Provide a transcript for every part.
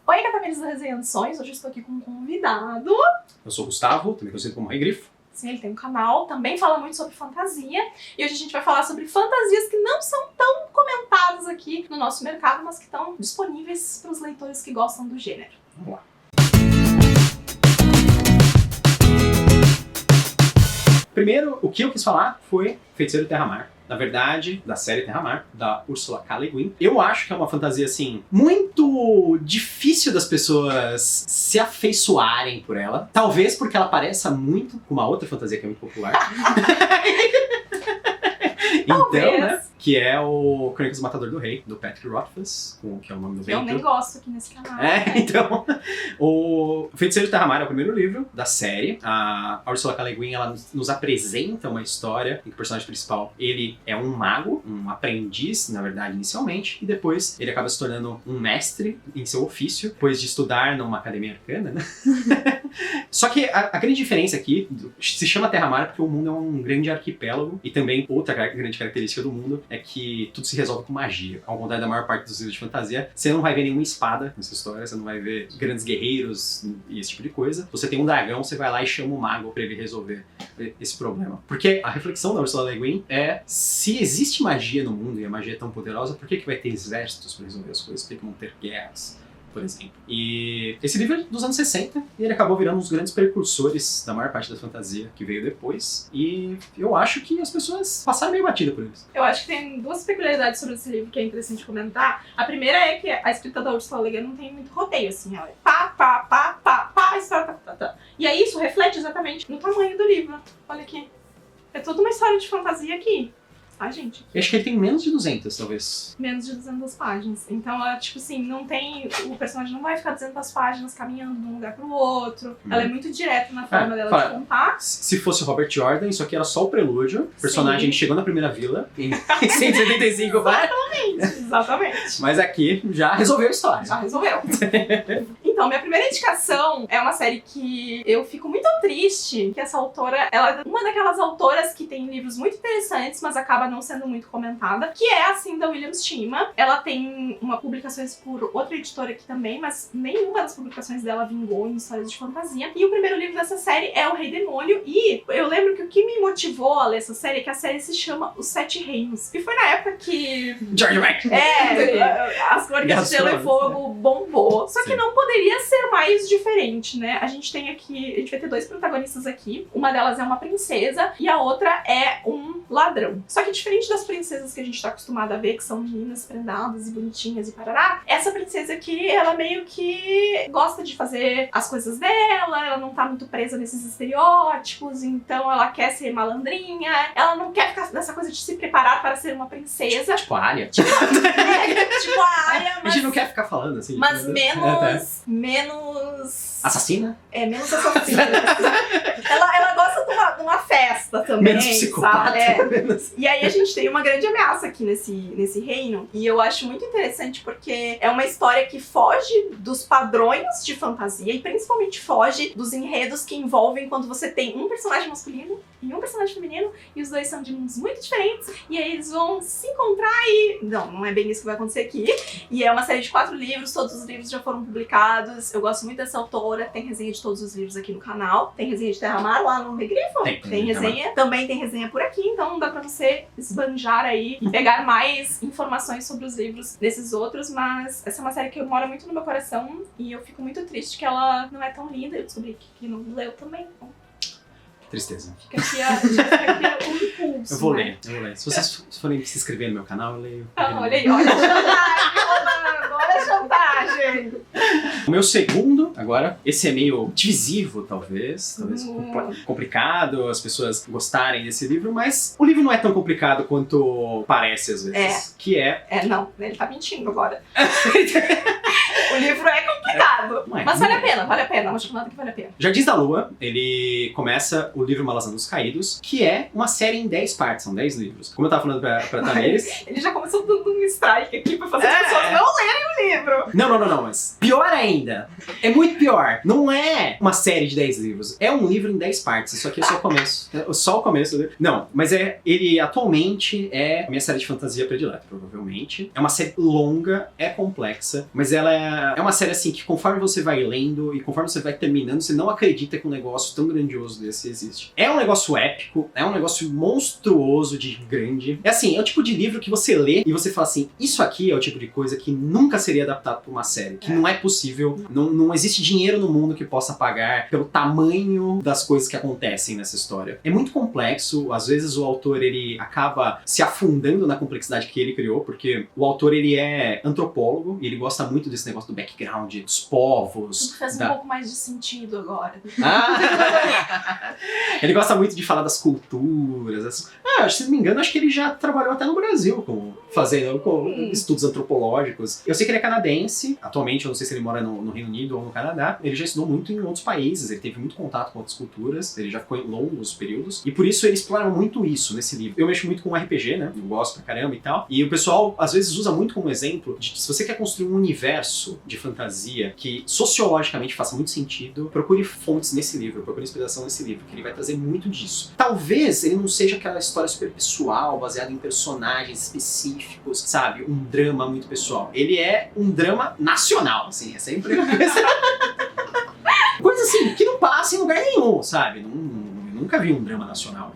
Oi, Cataminas da Resenhando Sonhos. Hoje eu estou aqui com um convidado. Eu sou o Gustavo, também conhecido como Rei Grifo. Sim, ele tem um canal, também fala muito sobre fantasia. E hoje a gente vai falar sobre fantasias que não são tão comentadas aqui no nosso mercado, mas que estão disponíveis para os leitores que gostam do gênero. Vamos lá. Primeiro, o que eu quis falar foi Feiticeiro Terra-Mar. Na verdade, da série Terra-Mar, da Ursula K. Le Guin. Eu acho que é uma fantasia, assim, muito difícil das pessoas se afeiçoarem por ela. Talvez porque ela pareça muito com uma outra fantasia que é muito popular. Então, né? Que é o Crônicas do Matador do Rei, do Patrick Rothfuss, que é o nome do Eu vento. nem gosto aqui nesse canal. Então, o Feiticeiro Terra-Mar é o primeiro livro da série. A Ursula K. Le Guin, ela nos apresenta uma história em que o personagem principal, ele é um mago, um aprendiz, na verdade, inicialmente, e depois ele acaba se tornando um mestre em seu ofício, depois de estudar numa academia arcana, né? Só que a grande diferença aqui, se chama Terra-Mar porque o mundo é um grande arquipélago, e também outra grande característica do mundo é que tudo se resolve com magia. Ao contrário da maior parte dos livros de fantasia, você não vai ver nenhuma espada nessa história, você não vai ver grandes guerreiros e esse tipo de coisa. Você tem um dragão, você vai lá e chama o mago pra ele resolver esse problema. Porque a reflexão da Ursula Le Guin é: se existe magia no mundo e a magia é tão poderosa, por que vai ter exércitos pra resolver as coisas? Por que vão ter guerras? Por exemplo. E esse livro é dos anos 60 e ele acabou virando um dos grandes precursores da maior parte da fantasia que veio depois. E eu acho que as pessoas passaram meio batida por eles. Eu acho que tem duas peculiaridades sobre esse livro que é interessante comentar. A primeira é que a escrita da Ursula Le Guin não tem muito rodeio, assim, ela é pá, história, tá. E aí isso reflete exatamente no tamanho do livro. Olha aqui. É toda uma história de fantasia aqui. Ah, gente. Eu acho que ele tem menos de 200, talvez. Menos de 200 páginas. Então, ela, tipo assim, não tem... O personagem não vai ficar 200 páginas caminhando de um lugar pro outro. Ela é muito direta na forma dela de contar. Se fosse Robert Jordan, isso aqui era só o prelúdio. O personagem chegou na primeira vila, em 175 páginas. Exatamente. Mas aqui já resolveu a história. Já resolveu. Então, minha primeira indicação é uma série que eu fico muito triste que essa autora, ela é uma daquelas autoras que tem livros muito interessantes, mas acaba não sendo muito comentada, que é a Cinda Williams Chima. Ela tem uma publicações por outra editora aqui também, mas nenhuma das publicações dela vingou em histórias de fantasia. E o primeiro livro dessa série é O Rei Demônio, e eu lembro que o que me motivou a ler essa série é que a série se chama Os Sete Reinos. E foi na época que... George Martin! As Crônicas de Gelo e Fogo bombou. Só que não poderia ser mais diferente, né? A gente vai ter dois protagonistas aqui. Uma delas é uma princesa e a outra é um ladrão. Só que diferente das princesas que a gente tá acostumado a ver, que são meninas prendadas e bonitinhas e parará, essa princesa aqui, ela meio que gosta de fazer as coisas dela, ela não tá muito presa nesses estereótipos, então ela quer ser malandrinha, ela não quer ficar nessa coisa de se preparar para ser uma princesa. Tipo a Arya. Tipo a Arya, mas... A gente não quer ficar falando assim. Mas menos... Assassina? É, menos assassina. ela gosta de uma festa também, menos psicopata. Sabe? E aí a gente tem uma grande ameaça aqui nesse reino. E eu acho muito interessante porque é uma história que foge dos padrões de fantasia e principalmente foge dos enredos que envolvem quando você tem um personagem masculino e um personagem feminino e os dois são de mundos muito diferentes e aí eles vão se encontrar e... Não é bem isso que vai acontecer aqui. E é uma série de 4 livros, todos os livros já foram publicados. Eu gosto muito dessa autora, tem resenha de todos os livros aqui no canal. Tem resenha de Terra-Mar lá no Regrifo. Tem resenha. Também tem resenha por aqui, então dá pra você esbanjar aí e pegar mais informações sobre os livros desses outros, mas essa é uma série que mora muito no meu coração e eu fico muito triste que ela não é tão linda. Eu descobri que não leu também, então... Tristeza. Fica aqui o impulso. Eu vou ler. Se vocês forem se inscrever no meu canal, eu leio. Olha aí, olha a chantagem, olha a chantagem. O meu segundo, agora, esse é meio divisivo, talvez complicado, as pessoas gostarem desse livro, mas o livro não é tão complicado quanto parece às vezes. Que é... Não, ele tá mentindo agora. O livro é complicado. Não é. Mas vale a pena, vale a pena. É uma jornada que vale a pena. Jardins da Lua, ele começa o livro Malazan dos Caídos, que é uma série em 10 partes, são 10 livros. Como eu tava falando pra Tamiris... Ele já começou dando um strike aqui pra fazer as pessoas não lerem o livro. Não, mas pior ainda. É muito pior. Não é uma série de 10 livros. É um livro em 10 partes. Isso aqui é só o começo. É só o começo. Não, mas ele atualmente é a minha série de fantasia predileta, provavelmente. É uma série longa, é complexa, mas ela é uma série assim que conforme você vai lendo e conforme você vai terminando, você não acredita que um negócio tão grandioso desse existe. É um negócio épico, é um negócio monstruoso de grande. É assim, é o tipo de livro que você lê e você fala assim, isso aqui é o tipo de coisa que nunca seria adaptado pra uma série, que não é possível, não existe dinheiro no mundo que possa pagar pelo tamanho das coisas que acontecem nessa história. É muito complexo, às vezes o autor ele acaba se afundando na complexidade que ele criou, porque o autor ele é antropólogo e ele gosta muito desse negócio do background, dos povos. Tudo faz um pouco mais de sentido agora. Ele gosta muito de falar das culturas. Se não me engano, acho que ele já trabalhou até no Brasil fazendo estudos antropológicos. Eu sei que ele é canadense, atualmente eu não sei se ele mora no Reino Unido ou no Canadá. Ele já estudou muito em outros países, ele teve muito contato com outras culturas, ele já ficou em longos períodos, e por isso ele explora muito isso nesse livro. Eu mexo muito com RPG, né? Eu gosto pra caramba e tal. E o pessoal, às vezes, usa muito como exemplo de que se você quer construir um universo de fantasia que sociologicamente faça muito sentido, procure fontes nesse livro, procure inspiração nesse livro, que ele vai trazer muito disso. Talvez ele não seja aquela história super pessoal, baseada em personagens específicos, sabe? Um drama muito pessoal. Ele é um drama nacional, assim, é sempre coisa assim, que não passa em lugar nenhum, sabe? Nunca vi um drama nacional.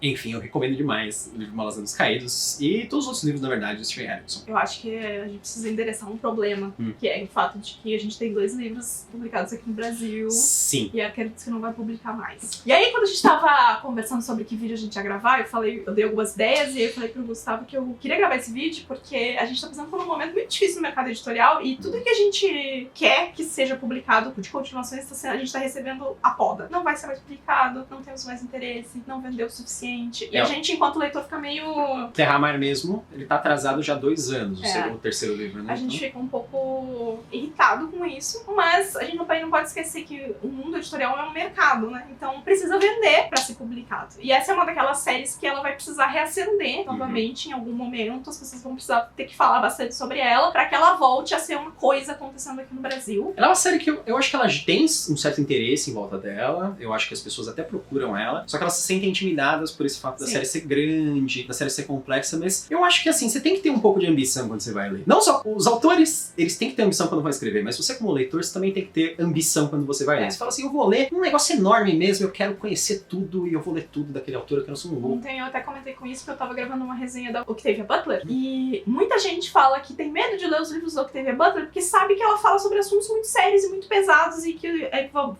Enfim, eu recomendo demais o livro Malazan dos Caídos e todos os outros livros, na verdade, do Stephen Erickson. Eu acho que a gente precisa endereçar um problema, que é o fato de que a gente tem 2 livros publicados aqui no Brasil. Sim. E acredito que não vai publicar mais. E aí, quando a gente tava conversando sobre que vídeo a gente ia gravar, eu dei algumas ideias e eu falei pro Gustavo que eu queria gravar esse vídeo porque a gente tá passando por um momento muito difícil no mercado editorial e tudo que a gente quer que seja publicado de continuações, a gente tá recebendo a poda. Não vai ser mais publicado, não temos mais interesse, não vendeu o suficiente. E a gente, enquanto leitor, fica meio... Terramar mesmo, ele tá atrasado já há 2 anos, o terceiro livro, né? A gente fica um pouco irritado com isso, mas a gente não pode esquecer que o mundo editorial é um mercado, né? Então precisa vender pra ser publicado. E essa é uma daquelas séries que ela vai precisar reacender novamente em algum momento. As pessoas vão precisar ter que falar bastante sobre ela pra que ela volte a ser uma coisa acontecendo aqui no Brasil. Ela é uma série que eu acho que ela tem um certo interesse em volta dela. Eu acho que as pessoas até procuram ela. Só que elas se sentem intimidadas por esse fato da série ser grande, da série ser complexa, mas eu acho que assim, você tem que ter um pouco de ambição quando você vai ler. Não só os autores, eles têm que ter ambição quando vão escrever, mas você como leitor, você também tem que ter ambição quando você vai ler. Você fala assim, eu vou ler um negócio enorme mesmo, eu quero conhecer tudo e eu vou ler tudo daquele autor, que eu não sou um louco. Ontem eu até comentei com isso, porque eu tava gravando uma resenha da Octavia Butler, e muita gente fala que tem medo de ler os livros da Octavia Butler porque sabe que ela fala sobre assuntos muito sérios e muito pesados e que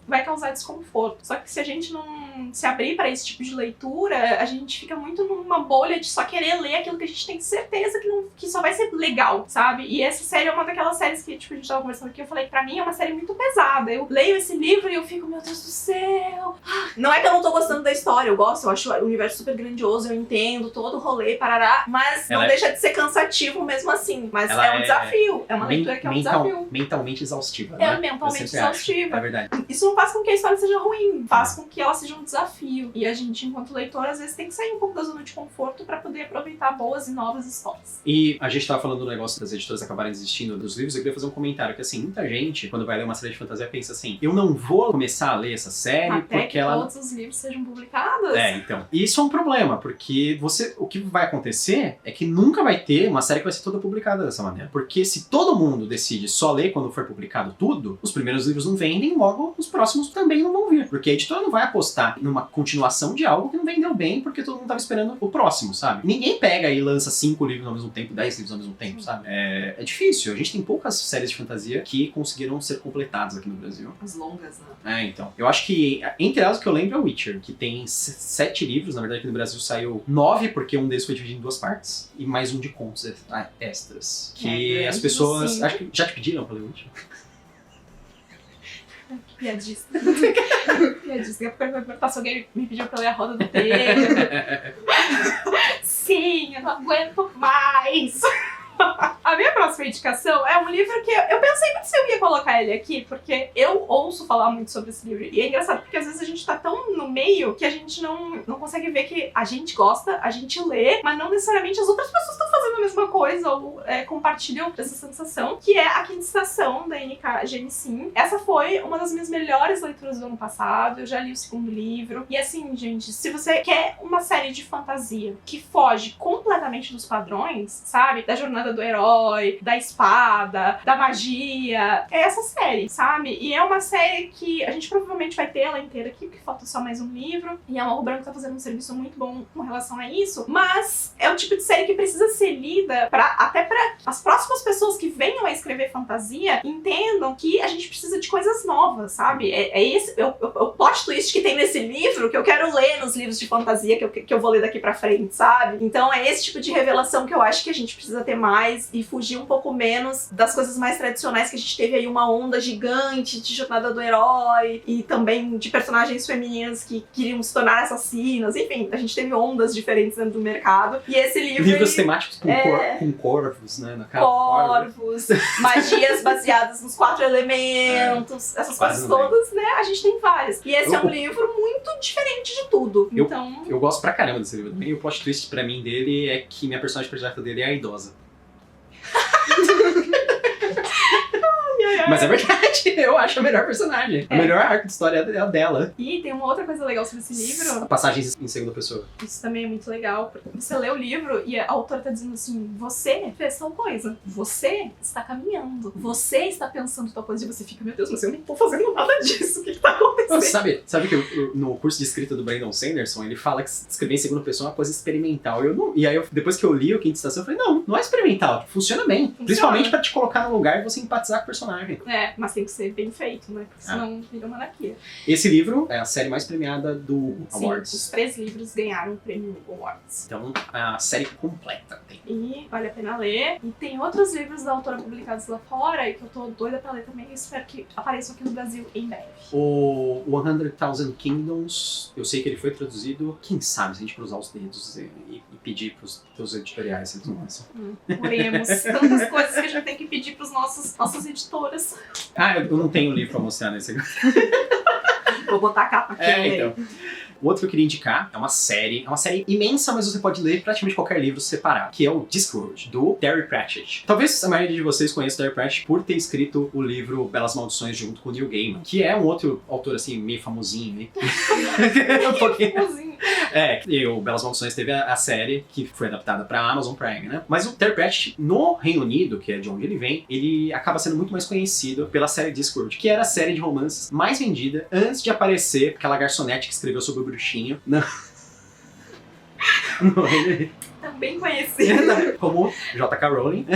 vai causar desconforto. Só que se a gente não se abrir para esse tipo de leitura, a gente fica muito numa bolha de só querer ler aquilo que a gente tem certeza que só vai ser legal, sabe? E essa série é uma daquelas séries que, tipo, a gente tava conversando aqui, eu falei, pra mim é uma série muito pesada. Eu leio esse livro e eu fico, meu Deus do céu! Não é que eu não tô gostando da história, eu gosto, eu acho o universo super grandioso, eu entendo todo o rolê, parará, mas não deixa de ser cansativo mesmo assim. Mas é um desafio, é uma leitura que é um desafio. Mentalmente exaustiva, né? É mentalmente exaustiva. É verdade. Isso não faz com que a história seja ruim, faz com que ela seja um desafio. E a gente, enquanto leitor, às vezes tem que sair um pouco da zona de conforto pra poder aproveitar boas e novas histórias. E a gente tava falando do negócio das editoras acabarem desistindo dos livros, eu queria fazer um comentário que, assim, muita gente, quando vai ler uma série de fantasia, pensa assim, eu não vou começar a ler essa série até porque ela... todos os livros sejam publicados. Então. E isso é um problema, porque o que vai acontecer é que nunca vai ter uma série que vai ser toda publicada dessa maneira. Porque se todo mundo decide só ler quando for publicado tudo, os primeiros livros não vendem, logo os próximos também não vão vir. Porque a editora não vai apostar numa continuação de algo que não vendeu bem, porque todo mundo tava esperando o próximo, sabe? Ninguém pega e lança 5 livros ao mesmo tempo, 10 livros ao mesmo tempo, sabe? É difícil. A gente tem poucas séries de fantasia que conseguiram ser completadas aqui no Brasil. As longas, né? Então. Eu acho que, entre elas, o que eu lembro é o Witcher, que tem 7 livros. Na verdade, aqui no Brasil saiu 9, porque um deles foi dividido em 2 partes, e mais um de contos extras. Que as pessoas... Acho que já te pediram pra ler o Witcher? Piadista. Piadista. Eu vou perguntar se alguém me pediu pra ler A Roda do Tempo. Sim, eu não aguento mais. A minha próxima indicação é um livro que eu pensei muito se eu ia colocar ele aqui, porque eu ouço falar muito sobre esse livro. E é engraçado porque às vezes a gente tá tão no meio que a gente não consegue ver que a gente gosta, a gente lê, mas não necessariamente as outras pessoas estão fazendo a mesma coisa ou compartilham dessa sensação, que é A Quinta Estação, da N.K. Jemisin. Essa foi uma das minhas melhores leituras do ano passado, eu já li o segundo livro. E assim, gente, se você quer uma série de fantasia que foge completamente dos padrões, sabe? Da jornada do herói, da espada, da magia, é essa série, sabe? E é uma série que a gente provavelmente vai ter ela inteira aqui, porque falta só mais um livro. E a Morro Branco tá fazendo um serviço muito bom com relação a isso. Mas é o tipo de série que precisa ser lida até pra as próximas pessoas que venham a escrever fantasia entendam que a gente precisa de coisas novas, sabe? É esse o plot twist que tem nesse livro que eu quero ler nos livros de fantasia que eu vou ler daqui pra frente, sabe? Então é esse tipo de revelação que eu acho que a gente precisa ter mais e fugir um pouco menos das coisas mais tradicionais, que a gente teve aí uma onda gigante de jornada do herói e também de personagens femininas que queriam se tornar assassinas. Enfim, a gente teve ondas diferentes dentro do mercado. E esse livro... Livros temáticos com corvos, né? Corvos, magias baseadas nos 4 elementos, essas coisas todas, né? A gente tem várias. E esse é um livro muito diferente de tudo. Então... Eu gosto pra caramba desse livro também. E o plot twist pra mim dele é que minha personagem predileta dele é a idosa. Mas é verdade, eu acho a melhor personagem. A melhor arco de história é a dela. E tem uma outra coisa legal sobre esse livro. Passagens em segunda pessoa. Isso também é muito legal, porque você lê o livro e a autora tá dizendo assim: você fez tal coisa, você está caminhando, você está pensando tal coisa, e você fica, meu Deus, mas eu não tô fazendo nada disso, o que tá acontecendo? Sabe que no curso de escrita do Brandon Sanderson, ele fala que escrever em segunda pessoa é uma coisa experimental. E aí, depois que eu li o Quinta Estação, eu falei, não é experimental, funciona bem. Funciona. Principalmente pra te colocar no lugar e você empatizar com o personagem. Mas tem que ser bem feito, né? Porque senão vira uma anarquia. Esse livro é a série mais premiada do Awards. Os 3 livros ganharam o prêmio Awards. Então, a série completa tem. E vale a pena ler. E tem outros livros da autora publicados lá fora e que eu tô doida pra ler também. E espero que apareçam aqui no Brasil em breve. O 100,000 Kingdoms, eu sei que ele foi traduzido. Quem sabe se a gente cruzar os dedos e pedir pros editoriais, eles não lançam. Oremos. Tantas coisas que a gente tem que pedir pros nossas editoras. Eu não tenho livro pra mostrar nesse. Vou botar a capa aqui. Então. O outro que eu queria indicar é uma série imensa, mas você pode ler praticamente qualquer livro separado, que é o Discworld, do Terry Pratchett. Talvez a maioria de vocês conheça o Terry Pratchett por ter escrito o livro Belas Maldições junto com o Neil Gaiman, que é um outro autor, assim, meio famosinho, né? E o Belas Maldições teve a série que foi adaptada pra Amazon Prime, né? Mas o Terry Pratchett, no Reino Unido, que é de onde ele vem, ele acaba sendo muito mais conhecido pela série Discworld, que era a série de romances mais vendida antes de aparecer aquela garçonete que escreveu sobre o bruxinho. Não. Também conhecido como J.K. Rowling.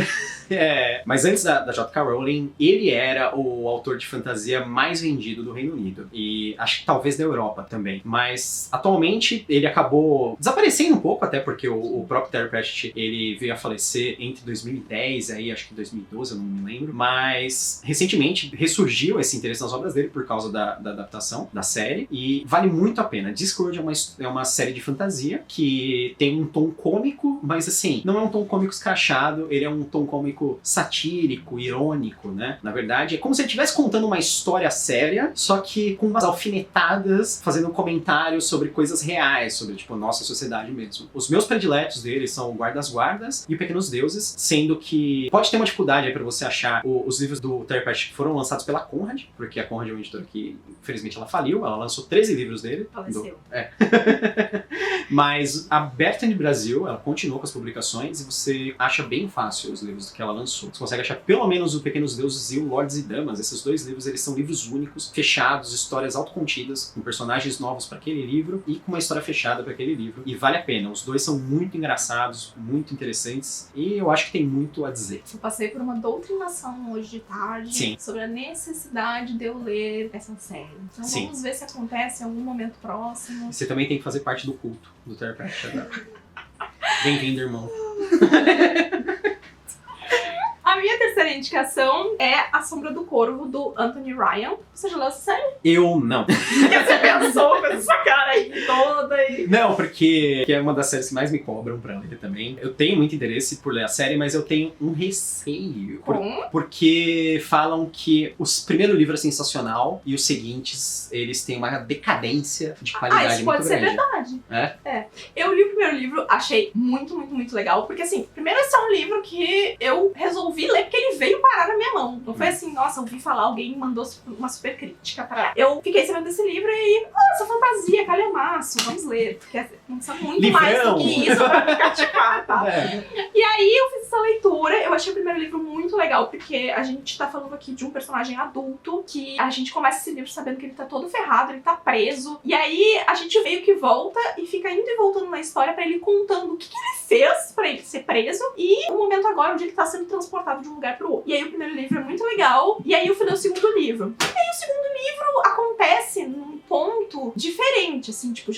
Mas antes da J.K. Rowling, ele era o autor de fantasia mais vendido do Reino Unido. E acho que talvez da Europa também. Mas atualmente ele acabou desaparecendo um pouco, até porque o próprio Terry Pratchett, ele veio a falecer entre 2010 aí, acho que 2012, eu não me lembro. Mas recentemente ressurgiu esse interesse nas obras dele por causa da adaptação da série. E vale muito a pena. Discworld é uma série de fantasia que tem um tom cômico, mas assim, não é um tom cômico escrachado, ele é um tom cômico satírico, irônico, né? Na verdade, é como se ele estivesse contando uma história séria, só que com umas alfinetadas, fazendo comentários sobre coisas reais, sobre, tipo, nossa sociedade mesmo. Os meus prediletos dele são o Guardas e o Pequenos Deuses, sendo que pode ter uma dificuldade aí pra você achar os livros do Terry Pratchett que foram lançados pela Conrad, porque a Conrad é uma editora que, infelizmente, ela faliu, ela lançou 13 livros dele. Faleceu. Mas a Bertrand Brasil, ela continuou com as publicações e você acha bem fácil os livros que ela lançou. Você consegue achar pelo menos o Pequenos Deuses e o Lords e Damas. Esses 2 livros, eles são livros únicos, fechados, histórias autocontidas, com personagens novos para aquele livro e com uma história fechada para aquele livro. E vale a pena. Os 2 são muito engraçados, muito interessantes e eu acho que tem muito a dizer. Eu passei por uma doutrinação hoje de tarde sobre a necessidade de eu ler essa série. Então vamos ver se acontece em algum momento próximo. Você também tem que fazer parte do culto do Terry Pratchett agora. Bem-vindo, irmão. A minha terceira indicação é A Sombra do Corvo, do Anthony Ryan. Você já leu essa série? Eu não. O que você pensou com essa cara aí toda? Não, porque é uma das séries que mais me cobram pra ler também. Eu tenho muito interesse por ler a série, mas eu tenho um receio. Porque falam que o primeiro livro é sensacional e os seguintes, eles têm uma decadência de qualidade isso muito pode ser grande. verdade. Eu li o primeiro livro, achei muito, muito, muito legal. Porque assim, primeiro esse é um livro que eu resolvi ler porque ele veio parar na minha mão. Não foi assim, nossa, ouvi falar, alguém mandou uma super crítica pra... Eu fiquei sabendo desse livro e, nossa, fantasia, calhamaço, vamos ler. Porque não precisa muito Livrão. mais do que isso pra me criticar, tá? E aí eu fiz essa leitura, eu achei o primeiro livro muito legal, porque a gente tá falando aqui de um personagem adulto, que a gente começa esse livro sabendo que ele tá todo ferrado, ele tá preso, e aí a gente meio que volta e fica indo e voltando na história pra ele contando o que ele fez pra ele ser preso, e o momento agora onde ele tá sendo transportado de um lugar pro outro. E aí o primeiro livro é muito legal, e aí eu fui ler o segundo livro. E aí o segundo livro acontece num ponto diferente, assim, tipo,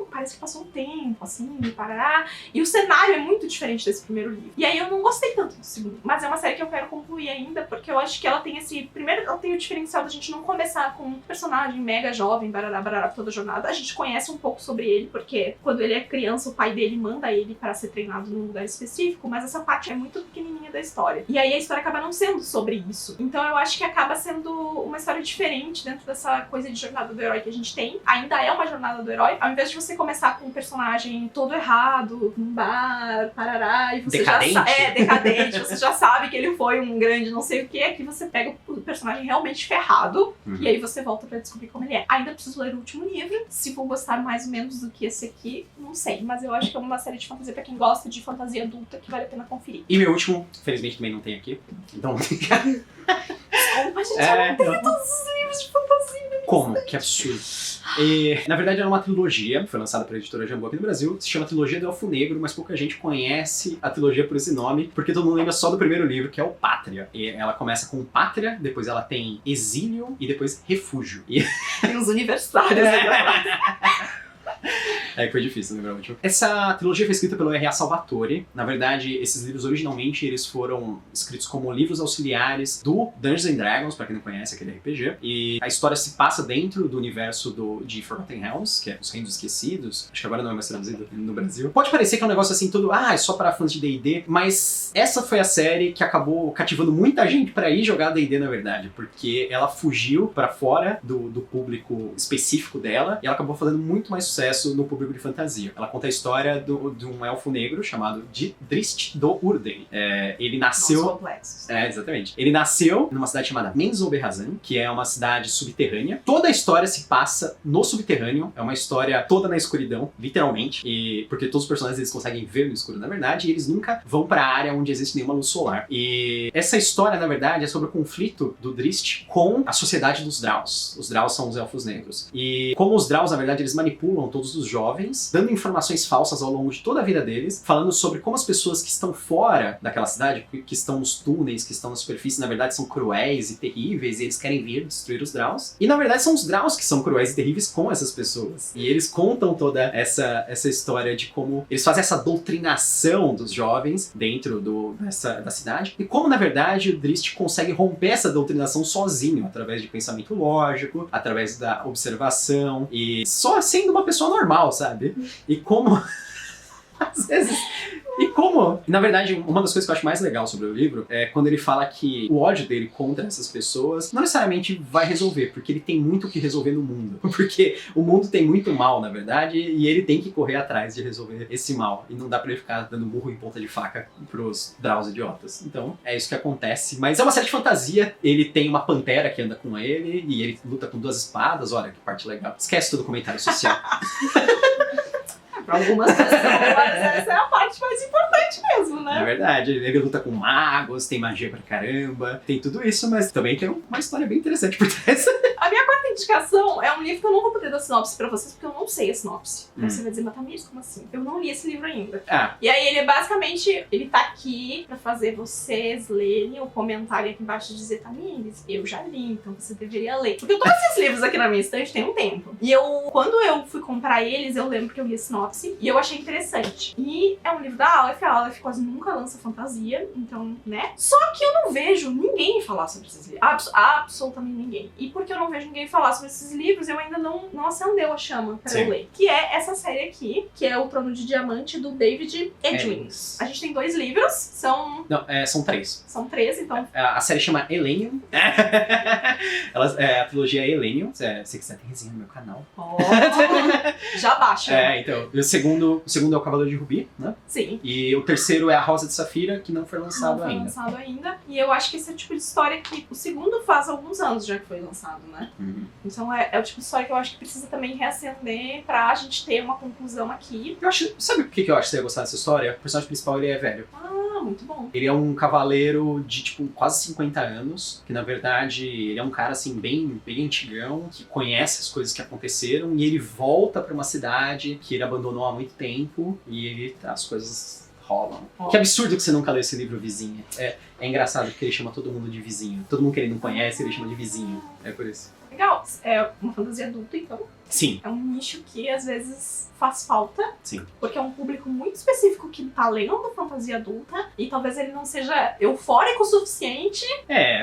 parece que passou um tempo, assim, parará, e o cenário é muito diferente desse primeiro livro. E aí eu não gostei tanto do segundo, mas é uma série que eu quero concluir ainda, porque eu acho que ela tem primeiro, ela tem o diferencial da gente não começar com um personagem mega jovem, barará, toda a jornada. A gente conhece um pouco sobre ele, porque quando ele é criança, o pai dele manda ele para ser treinado num lugar específico, mas essa parte é muito pequenininha da história. E aí a história acaba não sendo sobre isso. Então eu acho que acaba sendo uma história diferente dentro dessa coisa de jornada do herói que a gente tem. Ainda é uma jornada do herói, ao invés de você começar com um personagem todo errado, num bar, parará, e você decadente. já sabe... decadente, você já sabe que ele foi um grande não sei o que, aqui você pega o personagem realmente ferrado, e aí você volta pra descobrir como ele é. Ainda preciso ler o último livro, se vou gostar mais ou menos do que esse aqui, não sei, mas eu acho que é uma série de fantasia pra quem gosta de fantasia adulta que vale a pena conferir. E meu último, felizmente também não tem aqui, então... Desculpa, a gente já não teve todos os livros de fantasia. Como? Que absurdo. Na verdade, era uma trilogia, foi lançada pela editora Jambô aqui no Brasil, se chama Trilogia do Elfo Negro, mas pouca gente conhece a trilogia por esse nome, porque todo mundo lembra só do primeiro livro, que é o Pátria. E ela começa com Pátria, depois ela tem Exílio e depois Refúgio. Tem os universitários agora. Que foi difícil lembrar o último. Essa trilogia foi escrita pelo R.A. Salvatore. Na verdade, esses livros originalmente eles foram escritos como livros auxiliares do Dungeons and Dragons, pra quem não conhece aquele RPG. E a história se passa dentro do universo de Forgotten Realms, que é os Reinos Esquecidos. Acho que agora não é mais traduzido no Brasil. Pode parecer que é um negócio assim, tudo, é só para fãs de D&D, mas essa foi a série que acabou cativando muita gente pra ir jogar D&D, na verdade, porque ela fugiu pra fora do público específico dela e ela acabou fazendo muito mais sucesso no público de fantasia. Ela conta a história de um elfo negro chamado Drizzt Do'Urden. Ele nasceu... Os complexos. Exatamente. Ele nasceu numa cidade chamada Menzoberranzan, que é uma cidade subterrânea. Toda a história se passa no subterrâneo. É uma história toda na escuridão, literalmente. Porque todos os personagens eles conseguem ver no escuro, na verdade, e eles nunca vão pra área onde existe nenhuma luz solar. E essa história, na verdade, é sobre o conflito do Drizzt com a sociedade dos Draus. Os Draus são os elfos negros. E como os Draus, na verdade, eles manipulam todos os jovens, dando informações falsas ao longo de toda a vida deles, falando sobre como as pessoas que estão fora daquela cidade, que estão nos túneis, que estão na superfície, na verdade são cruéis e terríveis, e eles querem vir destruir os Draus. E na verdade são os Draus que são cruéis e terríveis com essas pessoas. E eles contam toda essa história de como eles fazem essa doutrinação dos jovens dentro da cidade, e como na verdade o Drizzt consegue romper essa doutrinação sozinho, através de pensamento lógico, através da observação, e só sendo uma pessoa normal, sabe? E como... às vezes... Na verdade, uma das coisas que eu acho mais legal sobre o livro é quando ele fala que o ódio dele contra essas pessoas não necessariamente vai resolver, porque ele tem muito o que resolver no mundo. Porque o mundo tem muito mal, na verdade, e ele tem que correr atrás de resolver esse mal. E não dá pra ele ficar dando burro em ponta de faca pros Draus idiotas. Então, é isso que acontece. Mas é uma série de fantasia. Ele tem uma pantera que anda com ele, e ele luta com 2 espadas. Olha que parte legal. Esquece todo o comentário social. Pra algumas pessoas, essa é a parte mais importante mesmo, né? É verdade, ele luta com magos, tem magia pra caramba, tem tudo isso, mas também tem uma história bem interessante por trás. A minha quarta indicação é um livro que eu não vou poder dar sinopse pra vocês, porque eu não sei a sinopse. Aí você vai dizer, mas Tamires, como assim? Eu não li esse livro ainda. E aí ele basicamente, ele tá aqui pra fazer vocês lerem ou comentarem aqui embaixo e dizer, Tamires, eu já li, então você deveria ler. Porque eu tô com esses livros aqui na minha estante tem um tempo. E quando eu fui comprar eles, eu lembro que eu li a sinopse Alice, e eu achei interessante. E é um livro da Aleph, a Aleph quase nunca lança fantasia, então, né? Só que eu não vejo ninguém falar sobre esses livros, absolutamente ninguém. E porque eu não vejo ninguém falar sobre esses livros, eu ainda não acendeu a chama pra eu ler. Que é essa série aqui, que é O Trono de Diamante, do David Edwins. A gente tem 2 livros, são... Não, são 3. São 3, então... A série chama Elenium. A trilogia é Elenium. Se você quiser, tem resenha no meu canal. Oh, já baixa. Então, o segundo é o Cavaleiro de Rubi, né? Sim. E o terceiro é a Rosa de Safira, que não foi lançado ainda. Não foi lançado ainda. E eu acho que esse é o tipo de história que... O segundo faz alguns anos já que foi lançado, né? Uhum. Então é o tipo de história que eu acho que precisa também reacender pra gente ter uma conclusão aqui. Sabe por que eu acho que você ia gostar dessa história? O personagem principal, ele é velho. Ah, muito bom. Ele é um cavaleiro de, tipo, quase 50 anos, que na verdade ele é um cara, assim, bem antigão, que conhece as coisas que aconteceram, e ele volta pra uma cidade que ele abandonou há muito tempo, e as coisas rolam. Que absurdo que você nunca leu esse livro, Vizinha. É engraçado porque ele chama todo mundo de vizinho. Todo mundo que ele não conhece, ele chama de vizinho. É por isso. Legal. É uma fantasia adulta, então. Sim. É um nicho que às vezes faz falta. Sim. Porque é um público muito específico que tá lendo fantasia adulta e talvez ele não seja eufórico o suficiente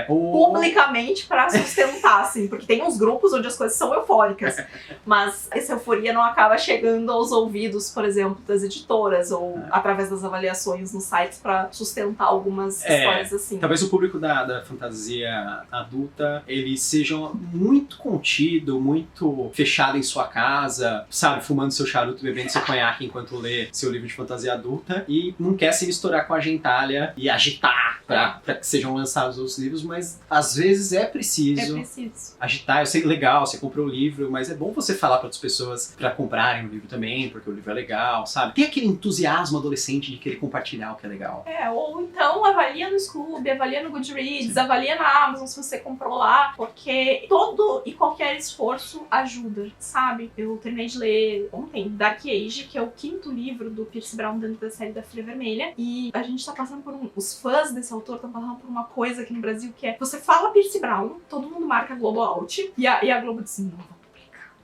publicamente pra sustentar, assim. Porque tem uns grupos onde as coisas são eufóricas. Mas essa euforia não acaba chegando aos ouvidos, por exemplo, das editoras ou através das avaliações nos sites pra sustentar algumas histórias assim. Talvez o público da fantasia adulta, ele seja muito contido, muito fechado em sua casa, sabe, fumando seu charuto, bebendo seu conhaque enquanto lê seu livro de fantasia adulta e não quer se misturar com a gentalha e agitar pra que sejam lançados os livros, mas às vezes é preciso agitar. Eu sei, legal, você comprou o livro, mas é bom você falar para outras pessoas pra comprarem o livro também, porque o livro é legal, sabe? Tem aquele entusiasmo adolescente de querer compartilhar o que é legal. Ou então avalia no Scoob, avalia no Goodreads, avalia na Amazon se você comprou lá, porque todo e qualquer esforço ajuda, sabe? Eu terminei de ler ontem Dark Age, que é o 5º livro do Pierce Brown dentro da série da Folha Vermelha, e a gente tá passando por os fãs desse autor estão passando por uma coisa aqui no Brasil que é, você fala Pierce Brown, todo mundo marca Globo Out, e a Globo diz, não vou publicar.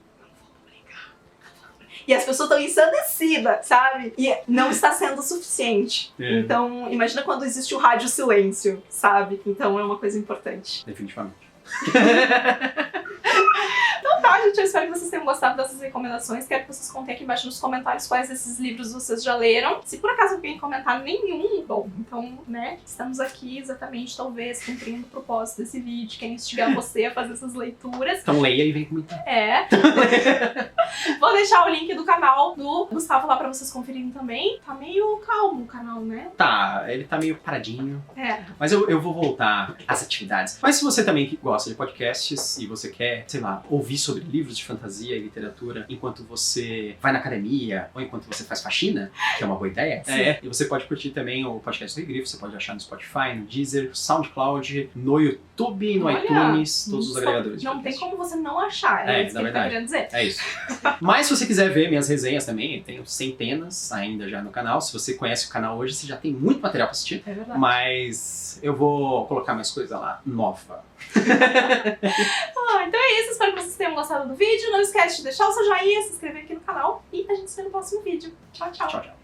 E as pessoas estão ensandecidas, sabe? E não está sendo o suficiente. Então, imagina quando existe o rádio silêncio, sabe? Então é uma coisa importante. Definitivamente. Então tá, gente, eu espero que vocês tenham gostado dessas recomendações. Quero que vocês contem aqui embaixo nos comentários quais desses livros vocês já leram. Se por acaso alguém comentar nenhum, bom, então, né, estamos aqui exatamente, talvez, cumprindo o propósito desse vídeo, que é instigar você a fazer essas leituras. Então leia e vem comentar. Vou deixar o link do canal do Gustavo lá pra vocês conferirem também. Tá meio calmo o canal, né? Tá, ele tá meio paradinho. Mas eu vou voltar às atividades. Mas se você também gosta de podcasts e você quer, sei lá, ouvir sobre livros de fantasia e literatura enquanto você vai na academia ou enquanto você faz faxina, que é uma boa ideia. E você pode curtir também o podcast do Regrifo, você pode achar no Spotify, no Deezer, no SoundCloud, no YouTube, no iTunes, todos os agregadores. Não tem como você não achar, é isso que ele tá querendo dizer. É isso. Mas se você quiser ver minhas resenhas também, eu tenho centenas ainda já no canal. Se você conhece o canal hoje, você já tem muito material pra assistir. É verdade. Mas eu vou colocar mais coisa lá, nova. Então é isso, espero que vocês tenham gostado do vídeo. Não esquece de deixar o seu joinha, se inscrever aqui no canal e a gente se vê no próximo vídeo. Tchau, tchau. Tchau, tchau.